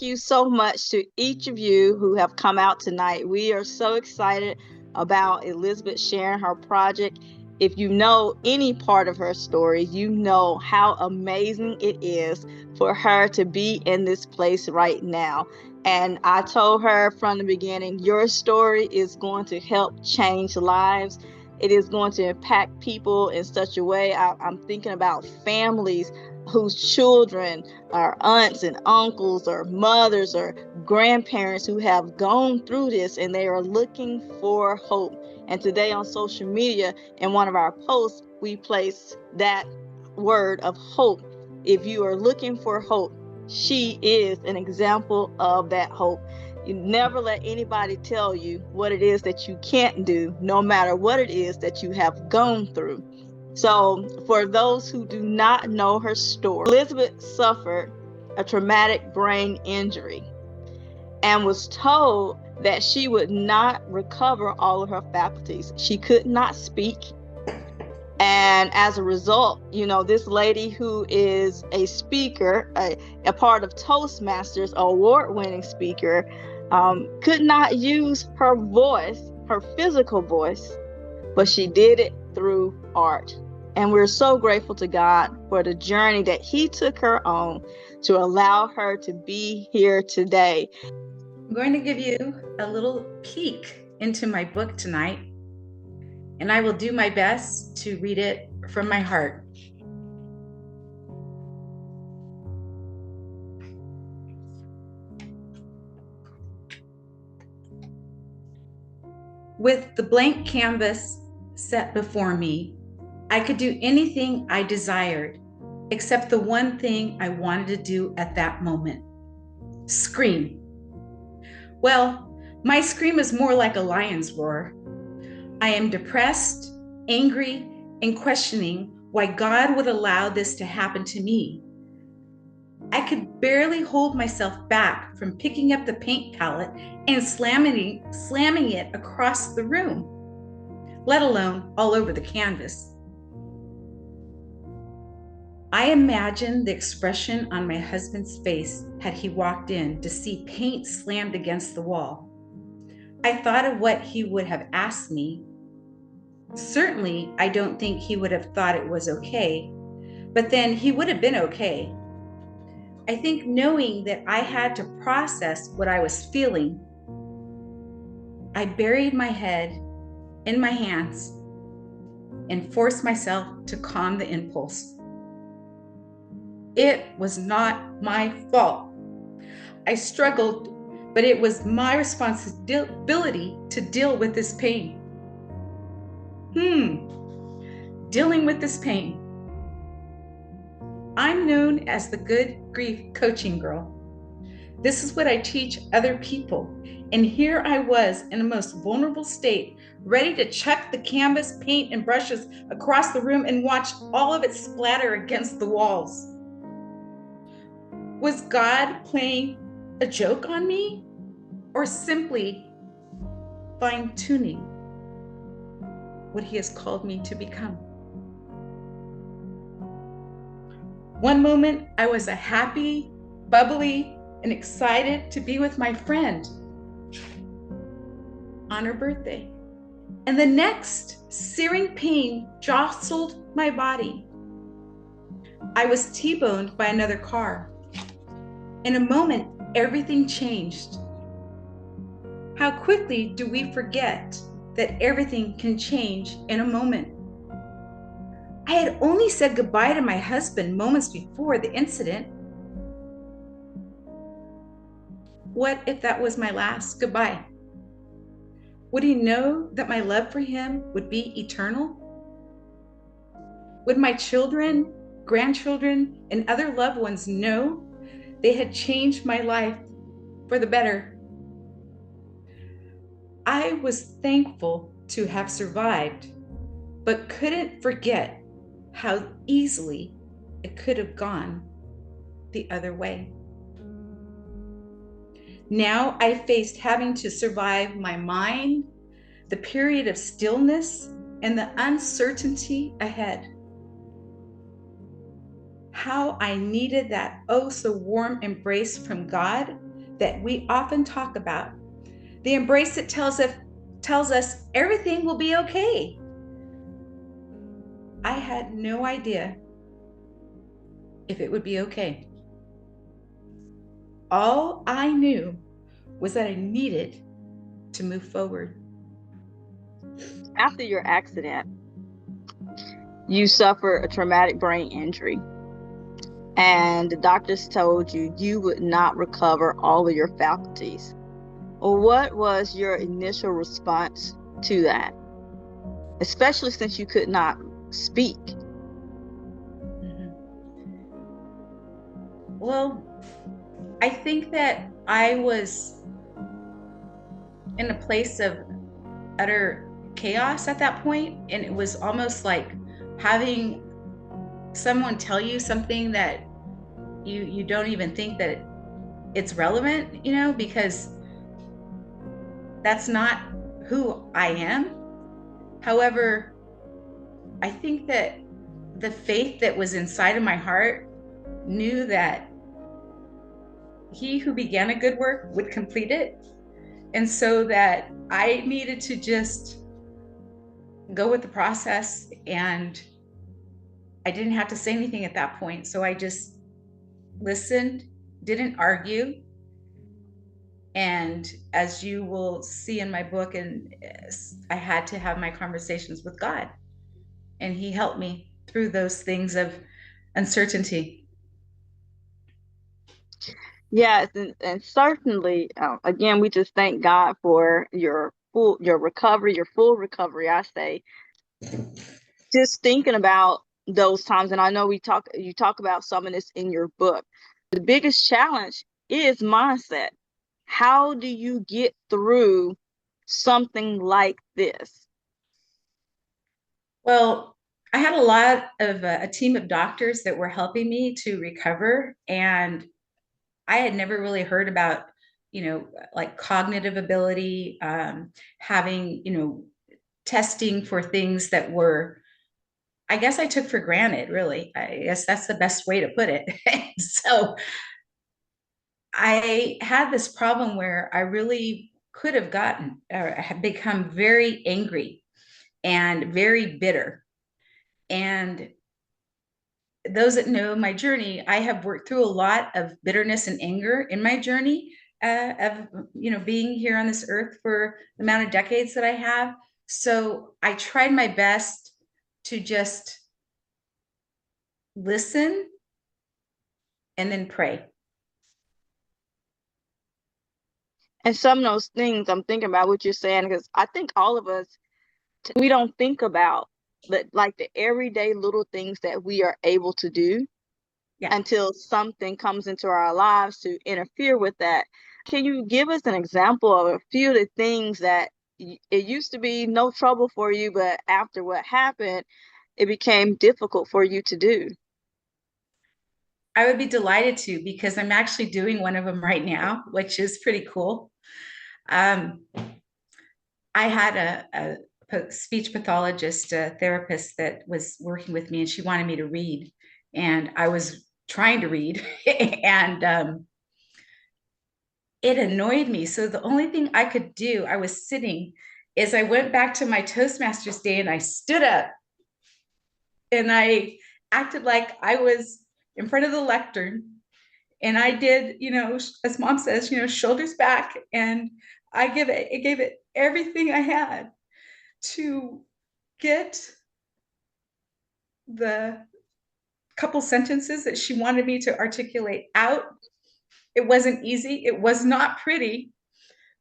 you so much to each of you who have come out tonight. We are so excited about Elizabeth sharing her project. If you know any part of her story, you know how amazing it is for her to be in this place right now. And I told her from the beginning, your story is going to help change lives. It is going to impact people in such a way. I'm thinking about families whose children are aunts and uncles or mothers or grandparents who have gone through this and they are looking for hope. And today on social media, in one of our posts, we placed that word of hope. If you are looking for hope, she is an example of that hope. You never let anybody tell you what it is that you can't do, no matter what it is that you have gone through. So, for those who do not know her story, Elizabeth suffered a traumatic brain injury and was told that she would not recover all of her faculties. She could not speak. And as a result, this lady who is a speaker, a part of Toastmasters, award-winning speaker, could not use her voice, her physical voice, but she did it through art. And we're so grateful to God for the journey that He took her on to allow her to be here today. I'm going to give you a little peek into my book tonight, and I will do my best to read it from my heart. With the blank canvas set before me, I could do anything I desired, except the one thing I wanted to do at that moment: scream. Well, my scream is more like a lion's roar. I am depressed, angry, and questioning why God would allow this to happen to me. I could barely hold myself back from picking up the paint palette and slamming it across the room, let alone all over the canvas. I imagined the expression on my husband's face had he walked in to see paint slammed against the wall. I thought of what he would have asked me. Certainly, I don't think he would have thought it was okay, but then he would have been okay. I think knowing that I had to process what I was feeling, I buried my head in my hands and forced myself to calm the impulse. It was not my fault. I struggled, but it was my responsibility to deal with this pain. Dealing with this pain. I'm known as the Good Grief Coaching Girl. This is what I teach other people. And here I was in the most vulnerable state, ready to chuck the canvas, paint, and brushes across the room and watch all of it splatter against the walls. Was God playing a joke on me, or simply fine-tuning what He has called me to become? One moment, I was a happy, bubbly, and excited to be with my friend on her birthday. And the next, searing pain jostled my body. I was T-boned by another car. In a moment, everything changed. How quickly do we forget that everything can change in a moment? I had only said goodbye to my husband moments before the incident. What if that was my last goodbye? Would he know that my love for him would be eternal? Would my children, grandchildren, and other loved ones know they had changed my life for the better? I was thankful to have survived, but couldn't forget how easily it could have gone the other way. Now I faced having to survive my mind, the period of stillness, and the uncertainty ahead. How I needed that oh so warm embrace from God that we often talk about, the embrace that tells us everything will be okay. I had no idea if it would be okay. All I knew was that I needed to move forward. After your accident, you suffered a traumatic brain injury, and the doctors told you you would not recover all of your faculties. What was your initial response to that, especially since you could not speak? Mm-hmm. Well, I think that I was in a place of utter chaos at that point, and it was almost like having someone tell you something that you don't even think that it's relevant, because that's not who I am. However, I think that the faith that was inside of my heart knew that he who began a good work would complete it. And so that I needed to just go with the process, and I didn't have to say anything at that point. So I just listened, didn't argue. And as you will see in my book, and I had to have my conversations with God, and he helped me through those things of uncertainty. Yes, and certainly, again, we just thank God for your recovery, your full recovery. I say, just thinking about those times, and I know you talk about some of this in your book. The biggest challenge is mindset. How do you get through something like this? Well, I had a lot of a team of doctors that were helping me to recover, and I had never really heard about, like cognitive ability, having, testing for things that were, I guess I took for granted, really. I guess that's the best way to put it. So I had this problem where I really could have gotten or had become very angry and very bitter. And those that know my journey, I have worked through a lot of bitterness and anger in my journey of being here on this earth for the amount of decades that I have. So I tried my best to just listen and then pray. And some of those things I'm thinking about what you're saying, because I think all of us, we don't think about like the everyday little things that we are able to do Yeah. until something comes into our lives to interfere with that. Can you give us an example of a few of the things that it used to be no trouble for you, but after what happened, it became difficult for you to do? I would be delighted to, because I'm actually doing one of them right now, which is pretty cool. Um, I had a speech pathologist, a therapist that was working with me, and she wanted me to read. And I was trying to read, and it annoyed me. So the only thing I could do, I was sitting, is I went back to my Toastmasters day and I stood up and I acted like I was in front of the lectern. And I did, as mom says, shoulders back. And I gave it everything I had to get the couple sentences that she wanted me to articulate out. It wasn't easy. It was not pretty.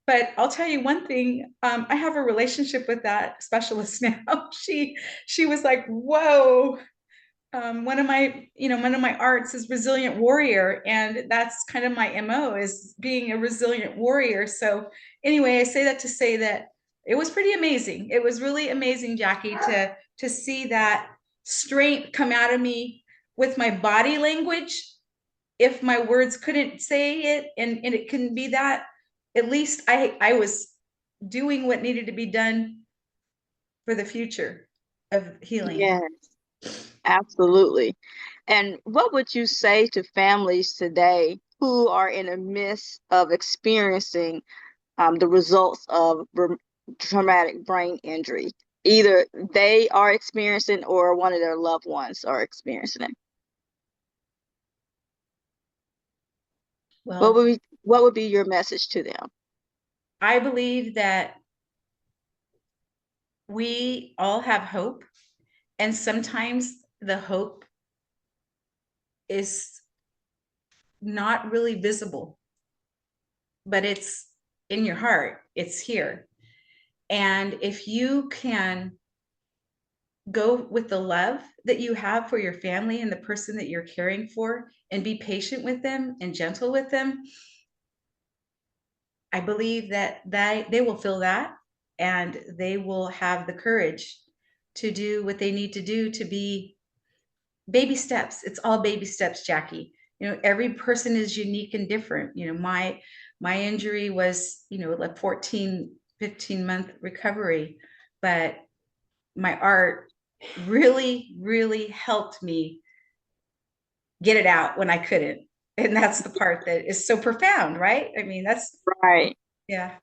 But I'll tell you one thing. I have a relationship with that specialist now. She was like, "Whoa, one of my arts is resilient warrior, and that's kind of my mo, is being a resilient warrior." So anyway, I say that to say that it was pretty amazing. It was really amazing, Jackie, to see that strength come out of me with my body language. If my words couldn't say it, and it can be that, at least I was doing what needed to be done for the future of healing. Yes, absolutely. And what would you say to families today who are in the midst of experiencing the results of traumatic brain injury. Either they are experiencing or one of their loved ones are experiencing it. Well, What would be your message to them? I believe that we all have hope, and sometimes the hope is not really visible, but it's in your heart, it's here. And if you can go with the love that you have for your family and the person that you're caring for and be patient with them and gentle with them, I believe that they will feel that, and they will have the courage to do what they need to do to be baby steps. It's all baby steps, Jackie. You know, every person is unique and different. You know, my injury was, you know, like 14, 15-month recovery, but my art really, really helped me get it out when I couldn't. And that's the part that is so profound, right? I mean, that's, Right. yeah,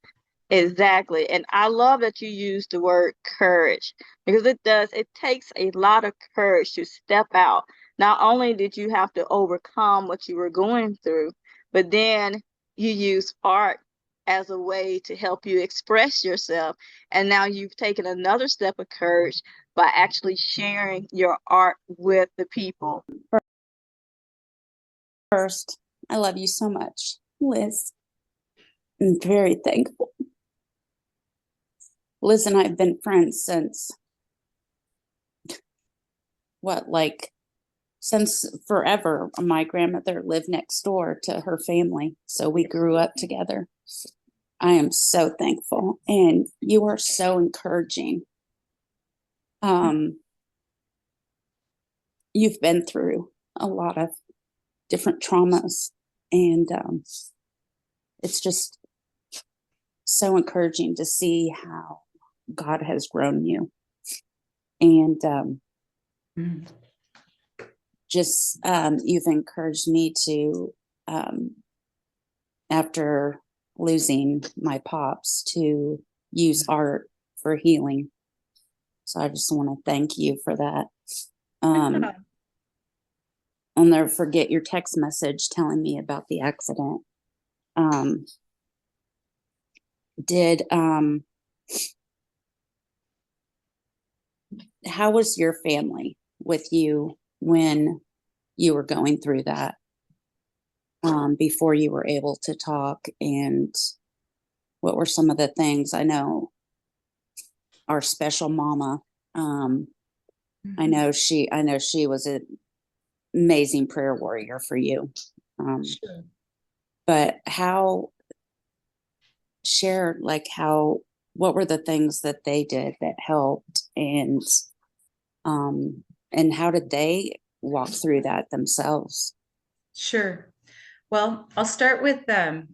Exactly. And I love that you use the word courage because it takes a lot of courage to step out. Not only did you have to overcome what you were going through, but then you use art as a way to help you express yourself. And now you've taken another step of courage by actually sharing your art with the people. First, I love you so much, Liz. I'm very thankful. Liz and I have been friends since since forever. My grandmother lived next door to her family, so we grew up together. I am so thankful, and you are so encouraging. You've been through a lot of different traumas, and it's just so encouraging to see how God has grown you. And you've encouraged me to, after losing my pops, to use art for healing. So I just want to thank you for that. I'll never forget your text message telling me about the accident. How was your family with you when you were going through that, before you were able to talk? And what were some of the things? I know our special mama, I know she was an amazing prayer warrior for you. sure. But what were the things that they did that helped, and how did they walk through that themselves? Sure. Well, I'll start with the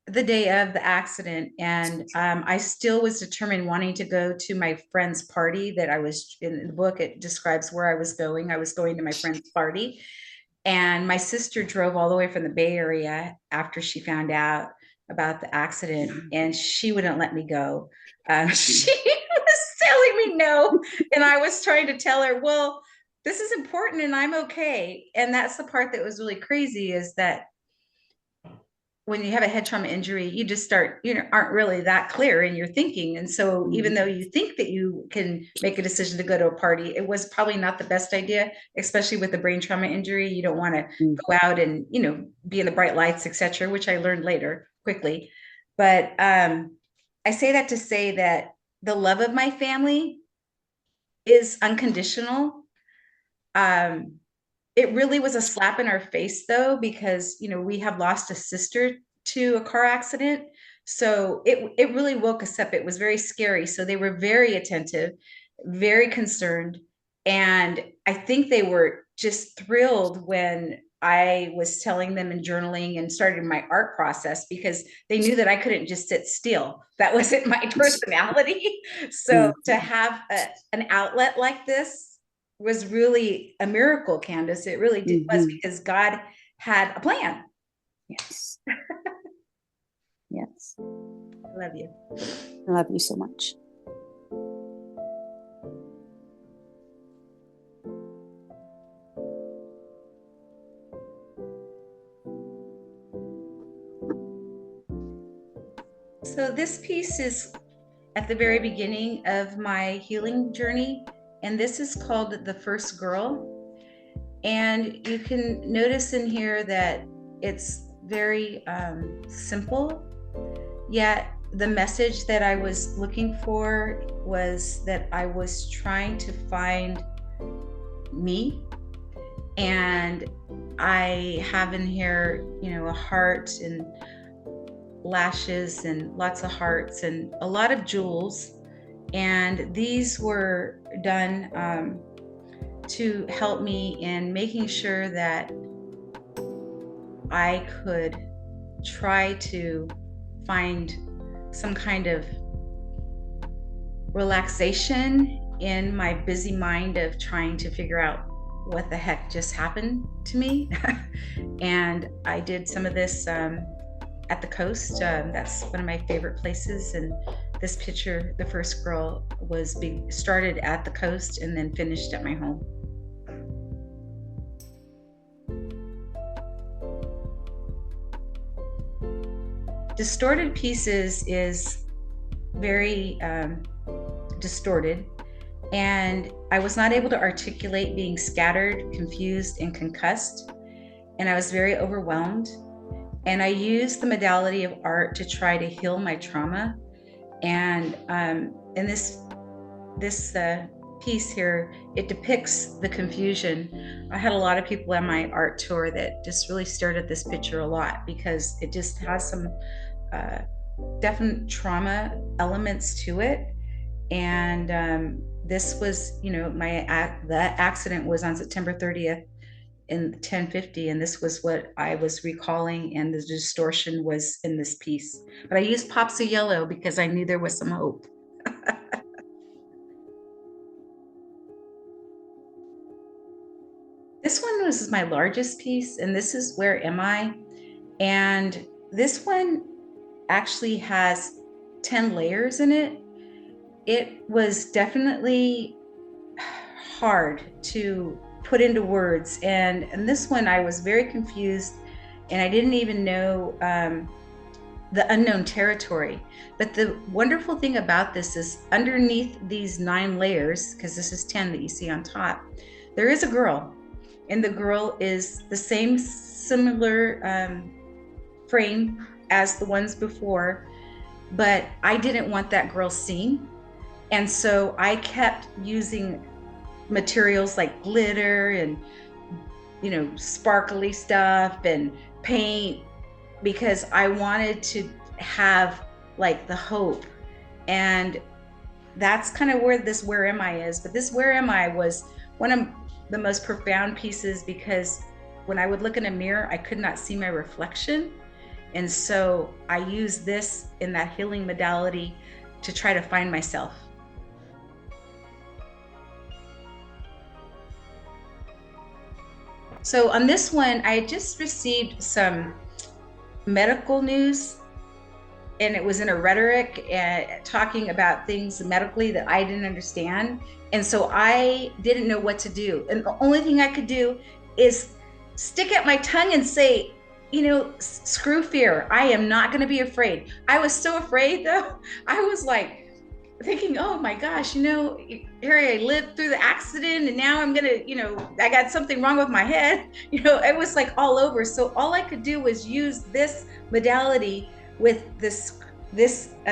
day of the accident, and I still was determined wanting to go to my friend's party. That I was in the book, it describes where I was going. I was going to my friend's party, and my sister drove all the way from the Bay Area after she found out about the accident, and she wouldn't let me go. She was telling me no, and I was trying to tell her, well, this is important and I'm okay. And that's the part that was really crazy, is that when you have a head trauma injury, you just aren't really that clear in your thinking. And so even though you think that you can make a decision to go to a party, it was probably not the best idea, especially with the brain trauma injury. You don't want to go out and, be in the bright lights, etc., which I learned later quickly. But I say that to say that the love of my family is unconditional. It really was a slap in our face, though, because we have lost a sister to a car accident. So it really woke us up. It was very scary. So they were very attentive, very concerned. And I think they were just thrilled when I was telling them and journaling and started my art process, because they knew that I couldn't just sit still. That wasn't my personality. So to have an outlet like this was really a miracle, Candace. It really was, because God had a plan. Yes. Yes. I love you. I love you so much. So this piece is at the very beginning of my healing journey, and this is called The First Girl. And you can notice in here that it's very simple, yet the message that I was looking for was that I was trying to find me. And I have in here, a heart and lashes and lots of hearts and a lot of jewels. And these were done to help me in making sure that I could try to find some kind of relaxation in my busy mind of trying to figure out what the heck just happened to me. And I did some of this at the coast. That's one of my favorite places. And this picture, The First Girl, was started at the coast and then finished at my home. Distorted Pieces is very distorted, and I was not able to articulate being scattered, confused, and concussed, and I was very overwhelmed. And I used the modality of art to try to heal my trauma. And in this piece here, it depicts the confusion. I had a lot of people on my art tour that just really stared at this picture a lot because it just has some definite trauma elements to it. And this was, the accident was on September 30th in 1050, and this was what I was recalling, and the distortion was in this piece. But I used pops of yellow because I knew there was some hope. This one was my largest piece, and this is Where Am I? And this one actually has 10 layers in it. It was definitely hard to put into words. And in this one, I was very confused, and I didn't even know the unknown territory. But the wonderful thing about this is underneath these 9 layers, because this is 10 that you see on top, there is a girl. And the girl is the same similar frame as the ones before, but I didn't want that girl seen. And so I kept using materials like glitter and, sparkly stuff and paint, because I wanted to have like the hope. And that's kind of where this Where Am I is. But this Where Am I was one of the most profound pieces, because when I would look in a mirror, I could not see my reflection. And so I used this in that healing modality to try to find myself. So on this one, I just received some medical news, and it was in a rhetoric talking about things medically that I didn't understand. And so I didn't know what to do. And the only thing I could do is stick out my tongue and say, screw fear. I am not going to be afraid. I was so afraid, though. I was like thinking, oh my gosh, here I lived through the accident, and now I'm going to, I got something wrong with my head. It was like all over. So all I could do was use this modality with this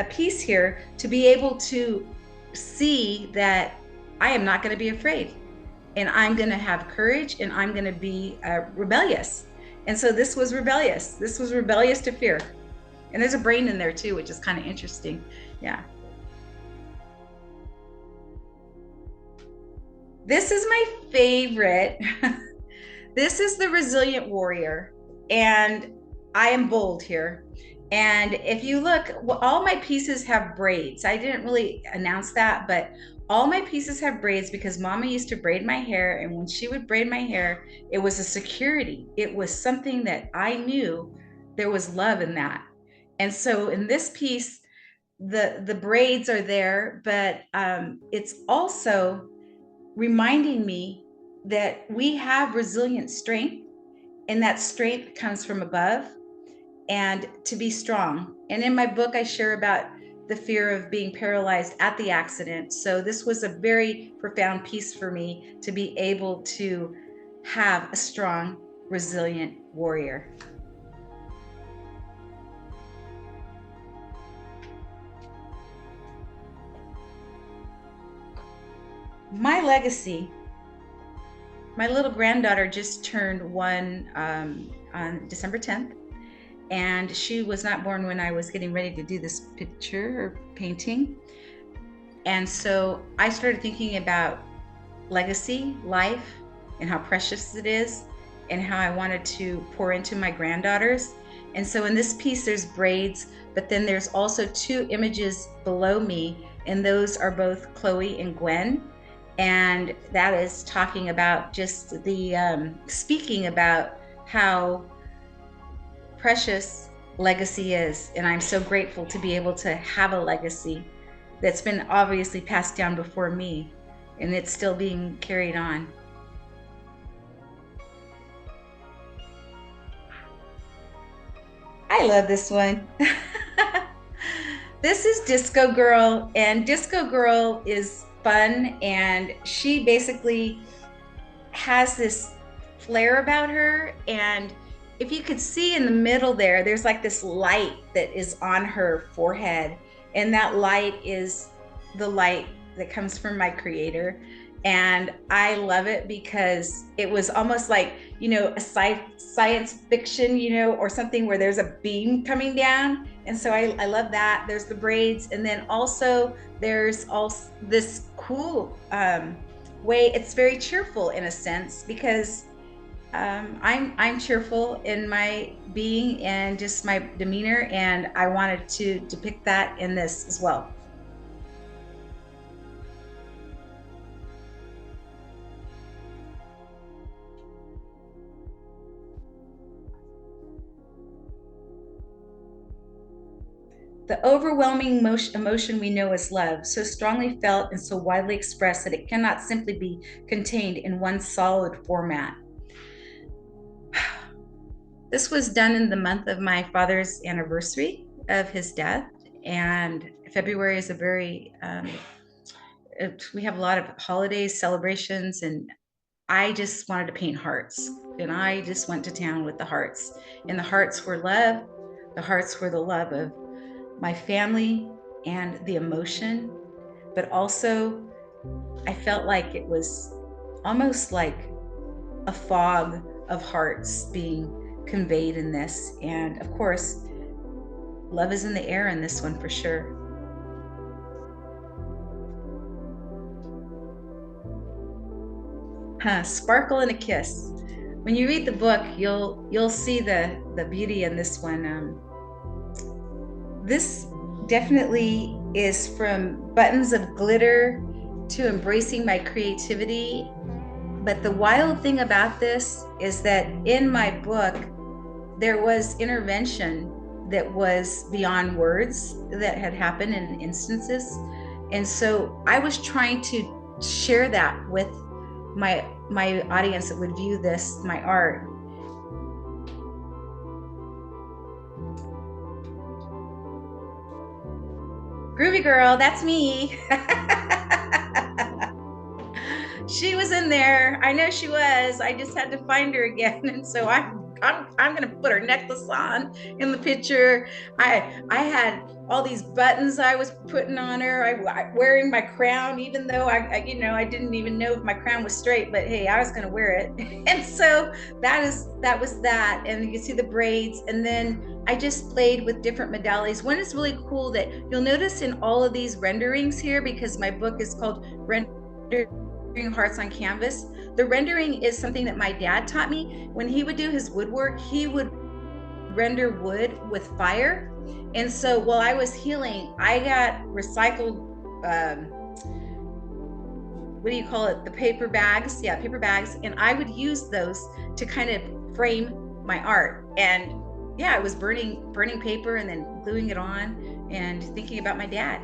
piece here to be able to see that I am not going to be afraid, and I'm going to have courage, and I'm going to be rebellious. And so this was rebellious. This was rebellious to fear. And there's a brain in there too, which is kind of interesting. Yeah. This is my favorite. This is the Resilient Warrior, and I am bold here. And if you look, all my pieces have braids. I didn't really announce that, but all my pieces have braids because Mama used to braid my hair. And when she would braid my hair, it was a security. It was something that I knew there was love in that. And so in this piece, the braids are there, but it's also reminding me that we have resilient strength, and that strength comes from above, and to be strong. And in my book, I share about the fear of being paralyzed at the accident. So this was a very profound piece for me, to be able to have a strong, resilient warrior. My legacy. My little granddaughter just turned 1 on December 10th, and she was not born when I was getting ready to do this picture or painting. And so I started thinking about legacy, life, and how precious it is, and how I wanted to pour into my granddaughters. And so in this piece, there's braids, but then there's also 2 images below me, and those are both Chloe and Gwen. And that is talking about just the speaking about how precious legacy is. And I'm so grateful to be able to have a legacy that's been obviously passed down before me, and it's still being carried on. I love this one. This is Disco Girl, and Disco Girl is fun, and she basically has this flair about her. And if you could see in the middle there, there's like this light that is on her forehead, and that light is the light that comes from my creator. And I love it because it was almost like, a science fiction, or something where there's a beam coming down. And so I love that. There's the braids, and then also there's also this cool way. It's very cheerful in a sense, because I'm cheerful in my being and just my demeanor, and I wanted to depict that in this as well. The overwhelming emotion we know is love, so strongly felt and so widely expressed that it cannot simply be contained in one solid format. This was done in the month of my father's anniversary of his death, and February is a very, we have a lot of holidays, celebrations, and I just wanted to paint hearts, and I just went to town with the hearts. And the hearts were love. The hearts were the love of my family and the emotion, but also I felt like it was almost like a fog of hearts being conveyed in this. And of course, love is in the air in this one for sure. Sparkle and a kiss. When you read the book, you'll see the beauty in this one. This definitely is from buttons of glitter to embracing my creativity. But the wild thing about this is that in my book, there was intervention that was beyond words that had happened in instances. And so I was trying to share that with my audience that would view this, my art. Groovy Girl, that's me. She was in there. I know she was. I just had to find her again. And so I'm gonna put her necklace on in the picture. I had all these buttons I was putting on her. I wearing my crown, even though I didn't even know if my crown was straight, but hey, I was gonna wear it. And so that was that. And you see the braids, and then I just played with different modalities. One is really cool that you'll notice in all of these renderings here, because my book is called Rendering Hearts on Canvas. The rendering is something that my dad taught me. When he would do his woodwork, he would render wood with fire. And so while I was healing, I got recycled, what do you call it? The paper bags. Yeah, paper bags. And I would use those to kind of frame my art. And yeah, I was burning paper and then gluing it on and thinking about my dad.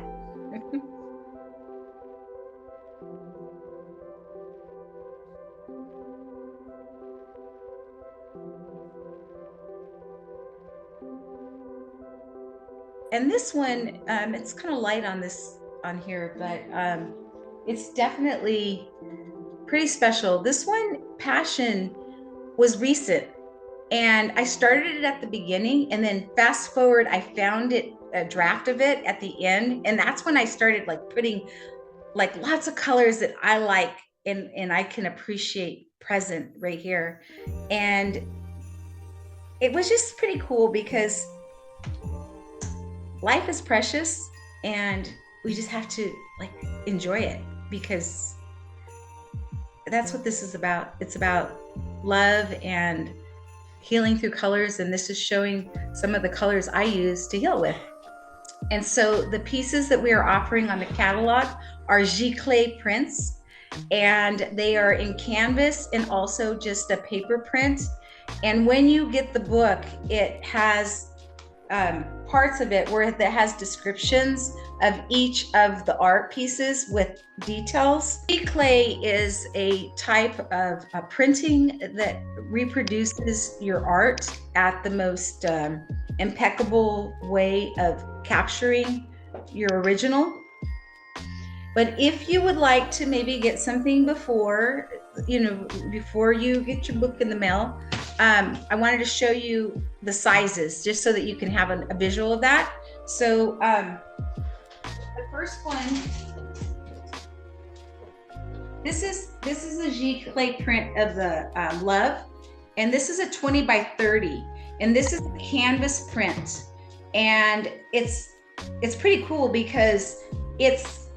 And this one, it's kind of light on here, but it's definitely pretty special. This one, Passion, was recent, and I started it at the beginning, and then fast forward, I found a draft of it at the end, and that's when I started like putting like lots of colors that I like and I can appreciate present right here. And it was just pretty cool because life is precious and we just have to like enjoy it, because that's what this is about. It's about love and healing through colors, and this is showing some of the colors I use to heal with. And so the pieces that we are offering on the catalog are giclée prints, and they are in canvas and also just a paper print. And when you get the book, it has parts of it where that has descriptions of each of the art pieces with details. Clay is a type of printing that reproduces your art at the most impeccable way of capturing your original. But if you would like to maybe get something before you get your book in the mail, I wanted to show you the sizes just so that you can have a visual of that. So the first one, this is a giclée print of the love, and this is a 20 by 30, and this is a canvas print, and it's pretty cool because it's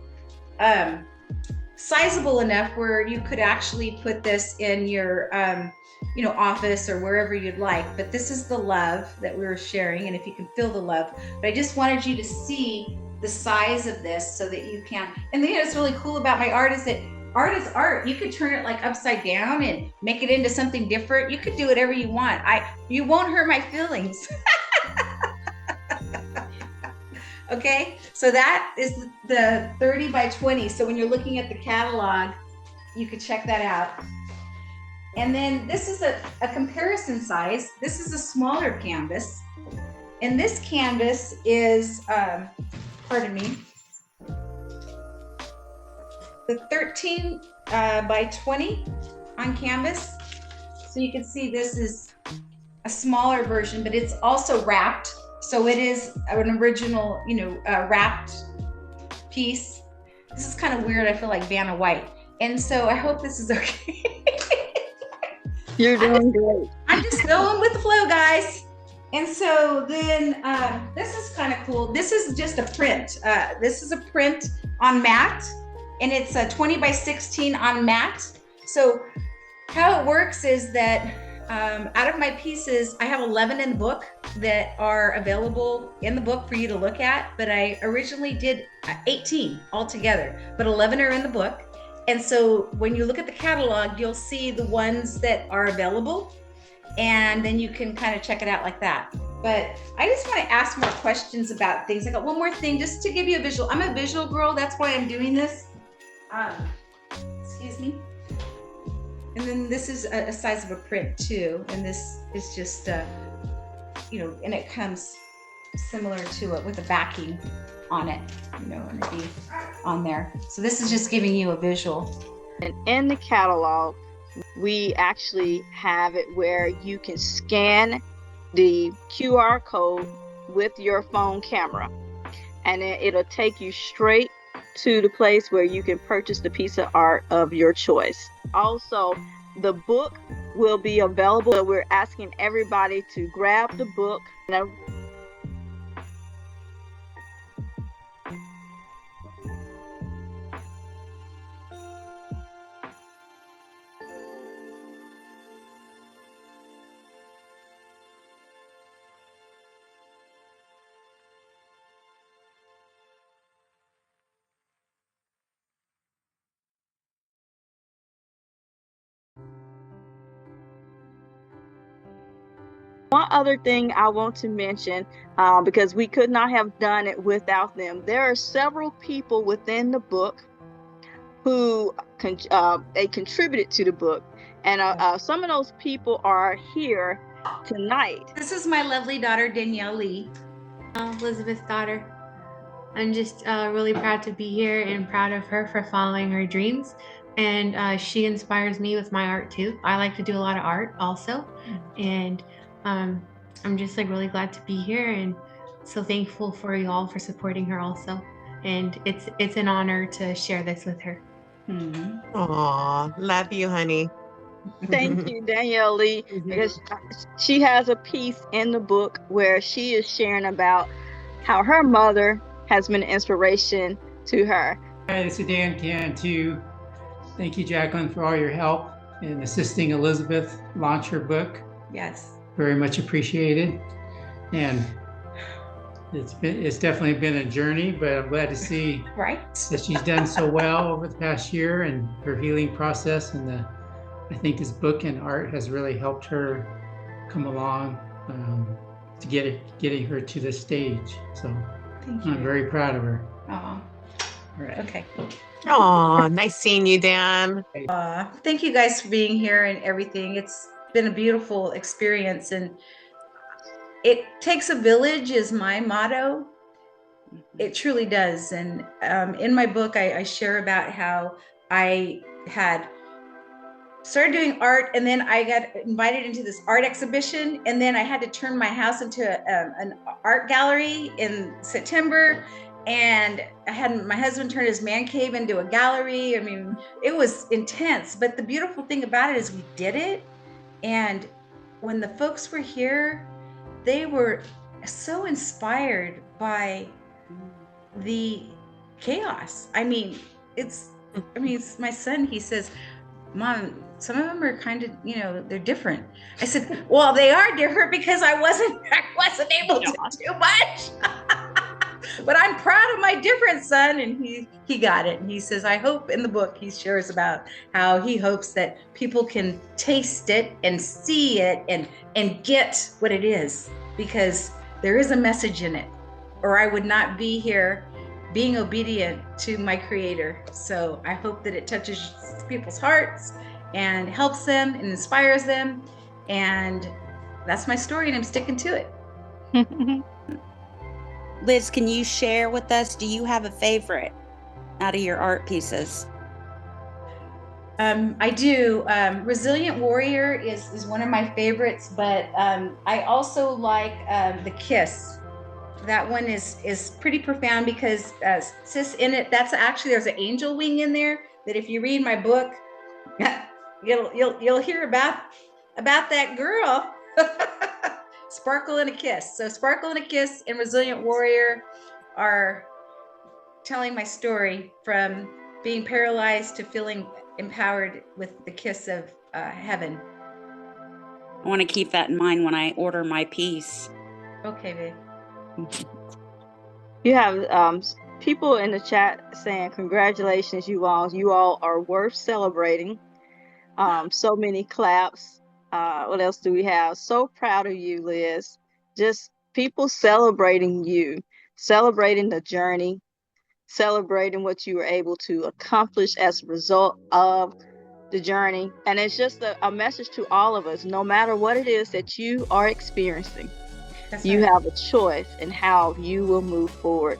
sizable enough where you could actually put this in your office or wherever you'd like. But this is the love that we were sharing, and if you can feel the love. But I just wanted you to see the size of this so that you can. And the thing that's really cool about my art is that art is art. You could turn it like upside down and make it into something different. You could do whatever you want. You won't hurt my feelings. Okay, so that is the 30 by 20. So when you're looking at the catalog, you could check that out. And then this is a comparison size. This is a smaller canvas. And this canvas is, pardon me, the 13 by 20 on canvas. So you can see this is a smaller version, but it's also wrapped. So it is an original, wrapped piece. This is kind of weird. I feel like Vanna White. And so I hope this is okay. You're doing great. I'm just going with the flow, guys. And so then this is kind of cool. This is just a print. This is a print on matte, and it's a 20 by 16 on matte. So how it works is that out of my pieces, I have 11 in the book that are available in the book for you to look at, but I originally did 18 altogether, but 11 are in the book. And so when you look at the catalog, you'll see the ones that are available, and then you can kind of check it out like that. But I just want to ask more questions about things. I got one more thing just to give you a visual. I'm a visual girl, that's why I'm doing this. Excuse me. And then this is a size of a print too. And this is just, and it comes similar to it with a backing on it, and it'd be on there. So this is just giving you a visual. And in the catalog, we actually have it where you can scan the QR code with your phone camera, and it'll take you straight to the place where you can purchase the piece of art of your choice. Also, the book will be available. So we're asking everybody to grab the book. One other thing I want to mention, because we could not have done it without them, there are several people within the book who they contributed to the book, and some of those people are here tonight. This is my lovely daughter, Danielle Lee. Elizabeth's daughter. I'm just really proud to be here and proud of her for following her dreams. And she inspires me with my art too. I like to do a lot of art also. And I'm just like really glad to be here and so thankful for you all for supporting her also. And it's an honor to share this with her. Aw, love you, honey. Thank you, Danielle Lee, because she has a piece in the book where she is sharing about how her mother has been an inspiration to her. Hi, this is Dan Cantu. Thank you, Jacqueline, for all your help in assisting Elizabeth launch her book. Yes. Very much appreciated. And it's definitely been a journey, but I'm glad to see that she's done so well over the past year and her healing process. And I think this book and art has really helped her come along to getting her to this stage. So I'm very proud of her. All right. Okay. Aw, nice seeing you, Dan. Thank you guys for being here and everything. It's been a beautiful experience, and it takes a village is my motto. It truly does. And in my book, I share about how I had started doing art, and then I got invited into this art exhibition, and then I had to turn my house into an art gallery in September, and I had my husband turn his man cave into a gallery. I mean, it was intense, but the beautiful thing about it is we did it, and when the folks were here, they were so inspired by the chaos. I mean, it's my son, he says, Mom, some of them are kind of, they're different. I said, well, they are different because I wasn't able to do much. But I'm proud of my different son. And he got it. And he says, I hope in the book he shares about how he hopes that people can taste it and see it and get what it is, because there is a message in it, or I would not be here being obedient to my Creator. So I hope that it touches people's hearts and helps them and inspires them. And that's my story, and I'm sticking to it. Liz, can you share with us, do you have a favorite out of your art pieces? I do. Resilient Warrior is one of my favorites, but I also like The Kiss. That one is pretty profound because sis, in it, there's an angel wing in there that if you read my book, you'll hear about that girl. Sparkle and a Kiss. So Sparkle and a Kiss and Resilient Warrior are telling my story from being paralyzed to feeling empowered with the kiss of heaven. I want to keep that in mind when I order my piece. Okay, babe. You have people in the chat saying, congratulations, you all. You all are worth celebrating. So many claps. What else do we have? So proud of you, Liz. Just people celebrating you, celebrating the journey, celebrating what you were able to accomplish as a result of the journey. And it's just a message to all of us, no matter what it is that you are experiencing. You have a choice in how you will move forward.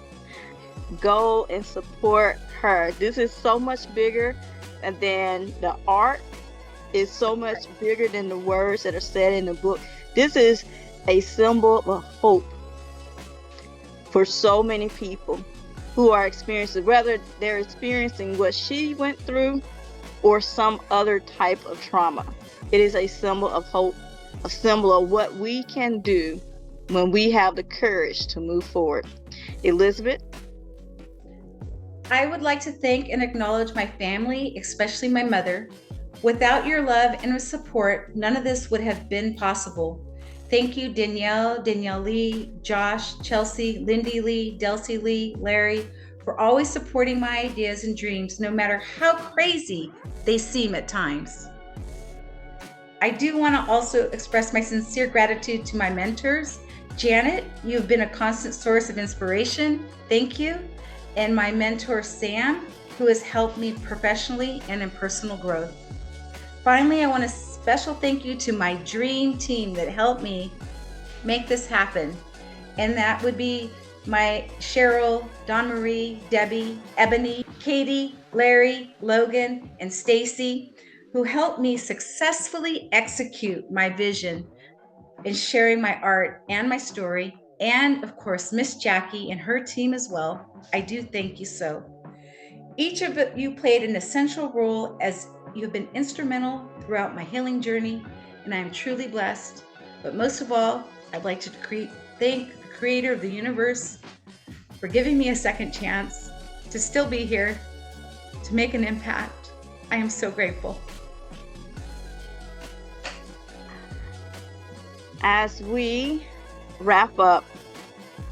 Go and support her. This is so much bigger, and then the art is so much bigger than the words that are said in the book. This is a symbol of hope for so many people who are experiencing, whether they're experiencing what she went through or some other type of trauma. It is a symbol of hope, a symbol of what we can do when we have the courage to move forward. Elizabeth? I would like to thank and acknowledge my family, especially my mother. Without your love and support, none of this would have been possible. Thank you, Danielle Lee, Josh, Chelsea, Lindy Lee, Delcy Lee, Larry, for always supporting my ideas and dreams, no matter how crazy they seem at times. I do want to also express my sincere gratitude to my mentors. Janet, you've been a constant source of inspiration. Thank you. And my mentor, Sam, who has helped me professionally and in personal growth. Finally, I want a special thank you to my dream team that helped me make this happen. And that would be my Cheryl, Dawn Marie, Debbie, Ebony, Katie, Larry, Logan, and Stacy, who helped me successfully execute my vision in sharing my art and my story. And of course, Miss Jackie and her team as well. I do thank you so. Each of you played an essential role as you have been instrumental throughout my healing journey, and I am truly blessed. But most of all, I'd like to thank the creator of the universe for giving me a second chance to still be here, to make an impact. I am so grateful. As we wrap up,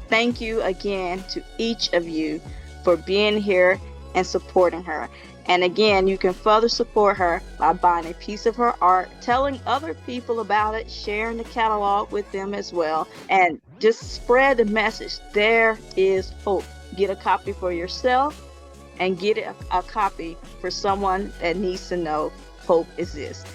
thank you again to each of you for being here and supporting her. And again, you can further support her by buying a piece of her art, telling other people about it, sharing the catalog with them as well, and just spread the message. There is hope. Get a copy for yourself and get a copy for someone that needs to know hope exists.